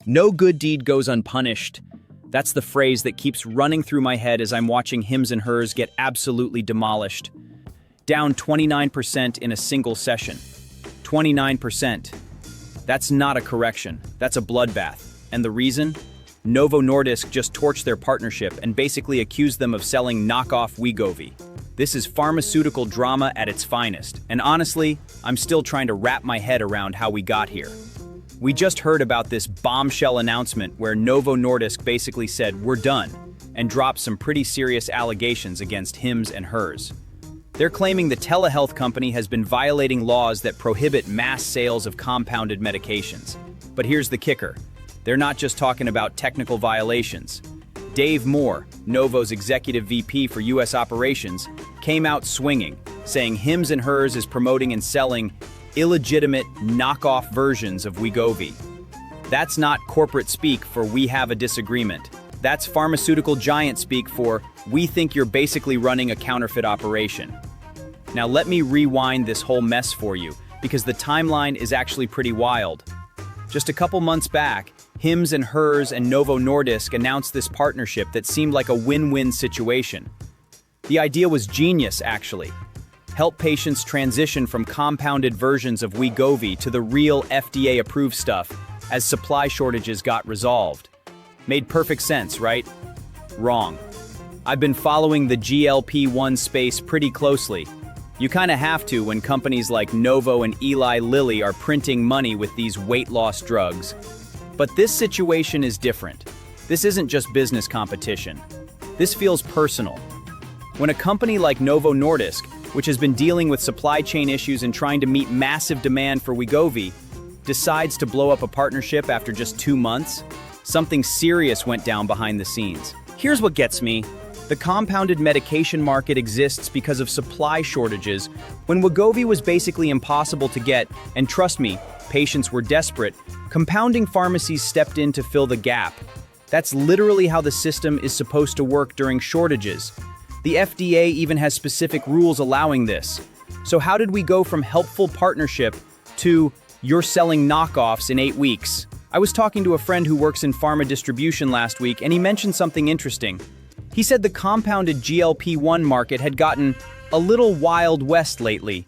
No good deed goes unpunished. That's the phrase that keeps running through my head as I'm watching Hims and Hers get absolutely demolished. Down 29% in a single session. 29%. That's not a correction. That's a bloodbath. And the reason? Novo Nordisk just torched their partnership and basically accused them of selling knockoff Wegovy. This is pharmaceutical drama at its finest. And honestly, I'm still trying to wrap my head around how we got here. We just heard about this bombshell announcement where Novo Nordisk basically said, "We're done," and dropped some pretty serious allegations against Hims and Hers. They're claiming the telehealth company has been violating laws that prohibit mass sales of compounded medications. But here's the kicker. They're not just talking about technical violations. Dave Moore, Novo's executive VP for US operations, came out swinging, saying Hims and Hers is promoting and selling illegitimate knockoff versions of Wegovy. That's not corporate speak for "we have a disagreement." That's pharmaceutical giant speak for "we think you're basically running a counterfeit operation." Now let me rewind this whole mess for you, because the timeline is actually pretty wild. Just a couple months back, Hims and Hers and Novo Nordisk announced this partnership that seemed like a win-win situation. The idea was genius, actually. Help patients transition from compounded versions of Wegovy to the real FDA-approved stuff as supply shortages got resolved. Made perfect sense, right? Wrong. I've been following the GLP-1 space pretty closely. You kinda have to when companies like Novo and Eli Lilly are printing money with these weight loss drugs. But this situation is different. This isn't just business competition. This feels personal. When a company like Novo Nordisk, which has been dealing with supply chain issues and trying to meet massive demand for Wegovy, decides to blow up a partnership after just 2 months, something serious went down behind the scenes. Here's what gets me. The compounded medication market exists because of supply shortages. When Wegovy was basically impossible to get, and trust me, patients were desperate, compounding pharmacies stepped in to fill the gap. That's literally how the system is supposed to work during shortages. The FDA even has specific rules allowing this. So how did we go from helpful partnership to "you're selling knockoffs in 8 weeks"? I was talking to a friend who works in pharma distribution last week, and he mentioned something interesting. He said the compounded GLP-1 market had gotten a little wild west lately.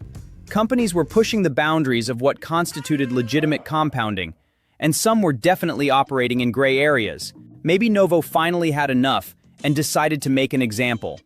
Companies were pushing the boundaries of what constituted legitimate compounding, and some were definitely operating in gray areas. Maybe Novo finally had enough and decided to make an example.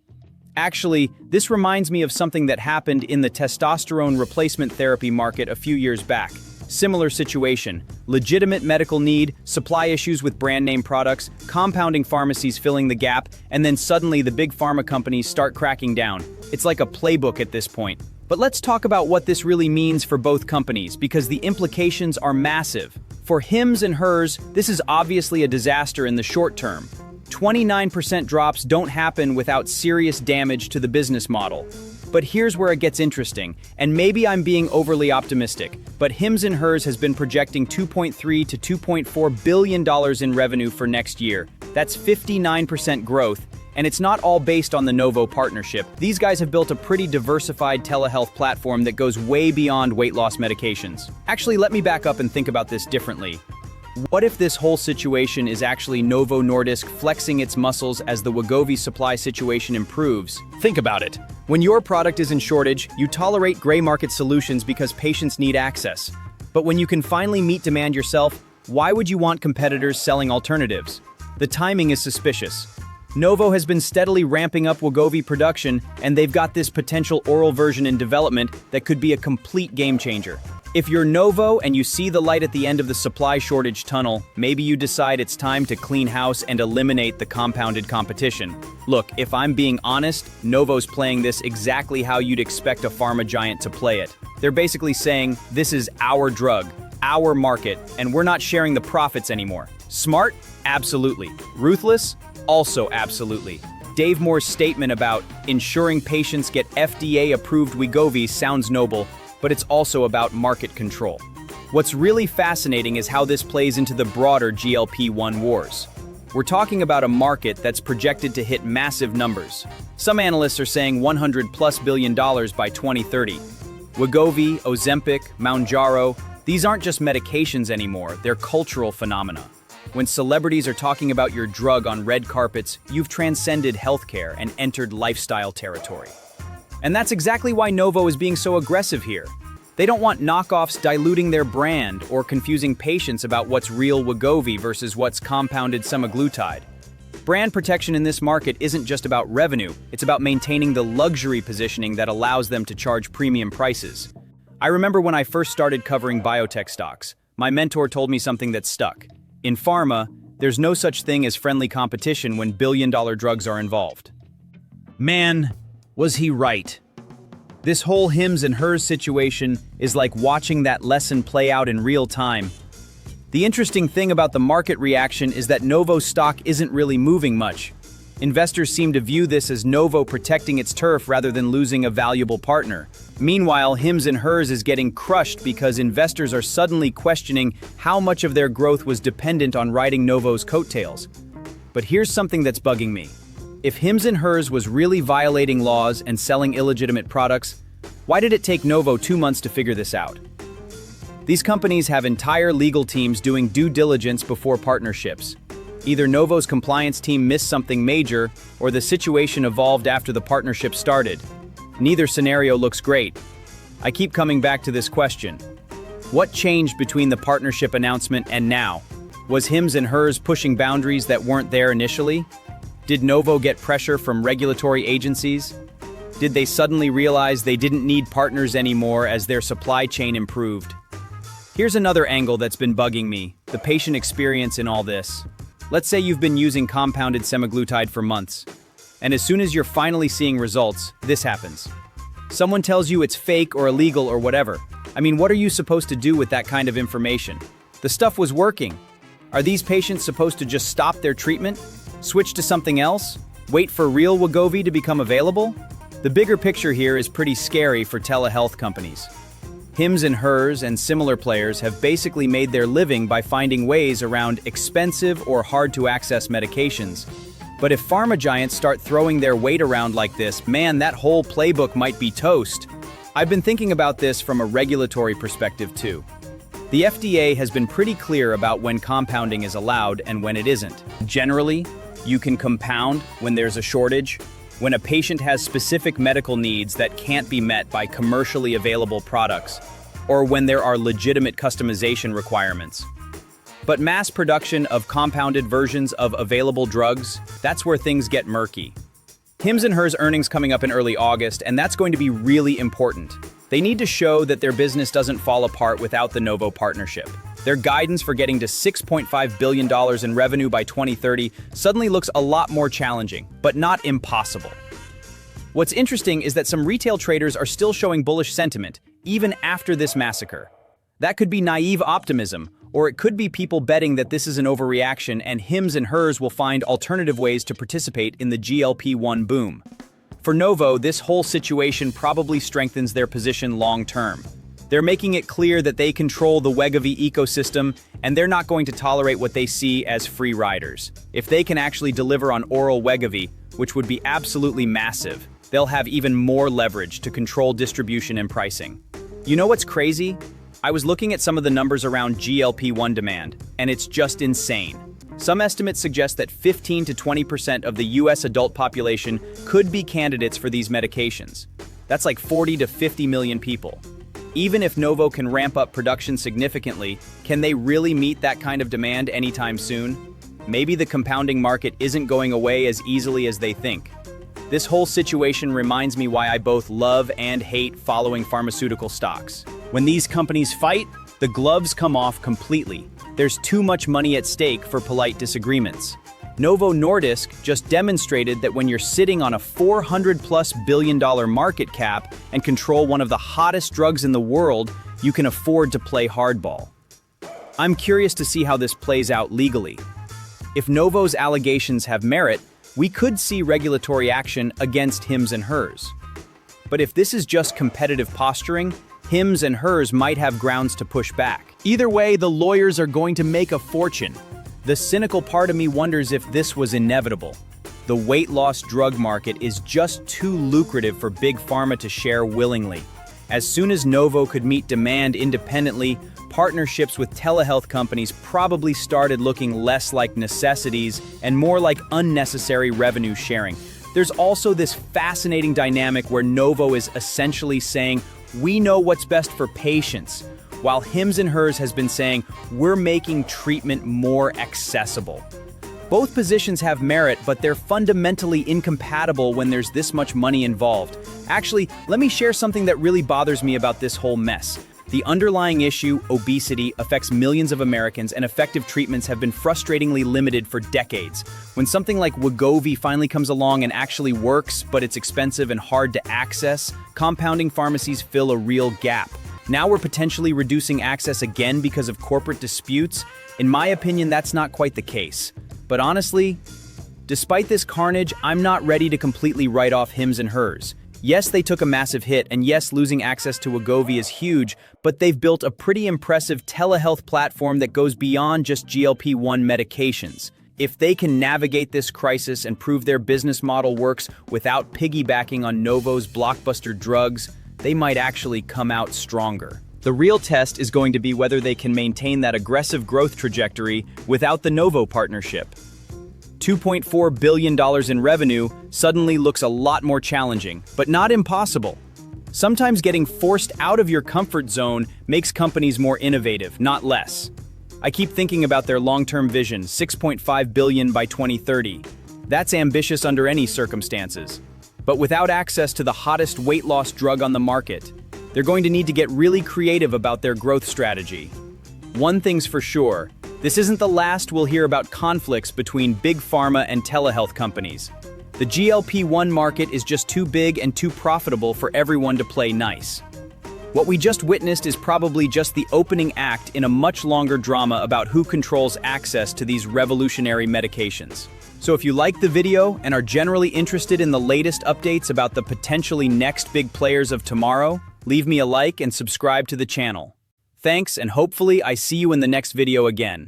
Actually, this reminds me of something that happened in the testosterone replacement therapy market a few years back. Similar situation, legitimate medical need, supply issues with brand name products, compounding pharmacies filling the gap, and then suddenly the big pharma companies start cracking down. It's like a playbook at this point. But let's talk about what this really means for both companies, because the implications are massive. For Hims and Hers, this is obviously a disaster in the short term. 29% drops don't happen without serious damage to the business model. But here's where it gets interesting, and maybe I'm being overly optimistic, but Hims and Hers has been projecting $2.3 to $2.4 billion in revenue for next year. That's 59% growth, and it's not all based on the Novo partnership. These guys have built a pretty diversified telehealth platform that goes way beyond weight loss medications. Actually, let me back up and think about this differently. What if this whole situation is actually Novo Nordisk flexing its muscles as the Wegovy supply situation improves? Think about it. When your product is in shortage, you tolerate gray market solutions because patients need access. But when you can finally meet demand yourself, why would you want competitors selling alternatives? The timing is suspicious. Novo has been steadily ramping up Wegovy production, and they've got this potential oral version in development that could be a complete game changer. If you're Novo and you see the light at the end of the supply shortage tunnel, maybe you decide it's time to clean house and eliminate the compounded competition. Look, if I'm being honest, Novo's playing this exactly how you'd expect a pharma giant to play it. They're basically saying, this is our drug, our market, and we're not sharing the profits anymore. Smart? Absolutely. Ruthless? Also absolutely. Dave Moore's statement about ensuring patients get FDA-approved Wegovy sounds noble, but it's also about market control. What's really fascinating is how this plays into the broader GLP-1 wars. We're talking about a market that's projected to hit massive numbers. Some analysts are saying $100+ billion by 2030. Wegovy, Ozempic, Mounjaro, these aren't just medications anymore, they're cultural phenomena. When celebrities are talking about your drug on red carpets, you've transcended healthcare and entered lifestyle territory. And that's exactly why Novo is being so aggressive here. They don't want knockoffs diluting their brand or confusing patients about what's real Wegovy versus what's compounded semaglutide. Brand protection in this market isn't just about revenue, it's about maintaining the luxury positioning that allows them to charge premium prices. I remember when I first started covering biotech stocks, my mentor told me something that stuck. In pharma, there's no such thing as friendly competition when billion-dollar drugs are involved. Man, was he right. This whole hims and hers situation is like watching that lesson play out in real time. The interesting thing about the market reaction is that Novo stock isn't really moving much. Investors seem to view this as Novo protecting its turf rather than losing a valuable partner. Meanwhile, hims and hers is getting crushed because investors are suddenly questioning how much of their growth was dependent on riding Novo's coattails. But here's something that's bugging me. If hims and hers was really violating laws and selling illegitimate products, why did it take Novo 2 months to figure this out? These companies have entire legal teams doing due diligence before partnerships. Either Novo's compliance team missed something major, or the situation evolved after the partnership started. Neither scenario looks great. I keep coming back to this question. What changed between the partnership announcement and now? Was hims and hers pushing boundaries that weren't there initially? Did Novo get pressure from regulatory agencies? Did they suddenly realize they didn't need partners anymore as their supply chain improved? Here's another angle that's been bugging me, the patient experience in all this. Let's say you've been using compounded semaglutide for months, and as soon as you're finally seeing results, this happens. Someone tells you it's fake or illegal or whatever. I mean, what are you supposed to do with that kind of information? The stuff was working. Are these patients supposed to just stop their treatment? Switch to something else? Wait for real Wegovy to become available? The bigger picture here is pretty scary for telehealth companies. Hims and hers and similar players have basically made their living by finding ways around expensive or hard-to-access medications. But if pharma giants start throwing their weight around like this, man, that whole playbook might be toast. I've been thinking about this from a regulatory perspective too. The FDA has been pretty clear about when compounding is allowed and when it isn't. Generally, you can compound when there's a shortage, when a patient has specific medical needs that can't be met by commercially available products, or when there are legitimate customization requirements. But mass production of compounded versions of available drugs, that's where things get murky. Hims and hers earnings coming up in early August, and that's going to be really important. They need to show that their business doesn't fall apart without the Novo partnership. Their guidance for getting to $6.5 billion in revenue by 2030 suddenly looks a lot more challenging, but not impossible. What's interesting is that some retail traders are still showing bullish sentiment, even after this massacre. That could be naive optimism, or it could be people betting that this is an overreaction and hims and hers will find alternative ways to participate in the GLP-1 boom. For Novo, this whole situation probably strengthens their position long-term. They're making it clear that they control the Wegovy ecosystem, and they're not going to tolerate what they see as free riders. If they can actually deliver on oral Wegovy, which would be absolutely massive, they'll have even more leverage to control distribution and pricing. You know what's crazy? I was looking at some of the numbers around GLP-1 demand, and it's just insane. Some estimates suggest that 15 to 20% of the US adult population could be candidates for these medications. That's like 40 to 50 million people. Even if Novo can ramp up production significantly, can they really meet that kind of demand anytime soon? Maybe the compounding market isn't going away as easily as they think. This whole situation reminds me why I both love and hate following pharmaceutical stocks. When these companies fight, the gloves come off completely. There's too much money at stake for polite disagreements. Novo Nordisk just demonstrated that when you're sitting on a $400+ billion market cap and control one of the hottest drugs in the world, you can afford to play hardball. I'm curious to see how this plays out legally. If Novo's allegations have merit, we could see regulatory action against hims and hers. But if this is just competitive posturing, hims and hers might have grounds to push back. Either way, the lawyers are going to make a fortune. The cynical part of me wonders if this was inevitable. The weight loss drug market is just too lucrative for Big Pharma to share willingly. As soon as Novo could meet demand independently, partnerships with telehealth companies probably started looking less like necessities and more like unnecessary revenue sharing. There's also this fascinating dynamic where Novo is essentially saying, we know what's best for patients, while Hims & Hers has been saying, we're making treatment more accessible. Both positions have merit, but they're fundamentally incompatible when there's this much money involved. Actually, let me share something that really bothers me about this whole mess. The underlying issue, obesity, affects millions of Americans, and effective treatments have been frustratingly limited for decades. When something like Wegovy finally comes along and actually works, but it's expensive and hard to access, compounding pharmacies fill a real gap. Now we're potentially reducing access again because of corporate disputes. In my opinion, that's not quite the case. But honestly, despite this carnage, I'm not ready to completely write off Hims & Hers. Yes, they took a massive hit, and yes, losing access to Wegovy is huge, but they've built a pretty impressive telehealth platform that goes beyond just GLP-1 medications. If they can navigate this crisis and prove their business model works without piggybacking on Novo's blockbuster drugs, they might actually come out stronger. The real test is going to be whether they can maintain that aggressive growth trajectory without the Novo partnership. $2.4 billion in revenue suddenly looks a lot more challenging, but not impossible. Sometimes getting forced out of your comfort zone makes companies more innovative, not less. I keep thinking about their long-term vision, $6.5 billion by 2030. That's ambitious under any circumstances. But without access to the hottest weight loss drug on the market, they're going to need to get really creative about their growth strategy. One thing's for sure, this isn't the last we'll hear about conflicts between Big Pharma and telehealth companies. The GLP-1 market is just too big and too profitable for everyone to play nice. What we just witnessed is probably just the opening act in a much longer drama about who controls access to these revolutionary medications. So if you like the video and are generally interested in the latest updates about the potentially next big players of tomorrow, leave me a like and subscribe to the channel. Thanks, and hopefully I see you in the next video again.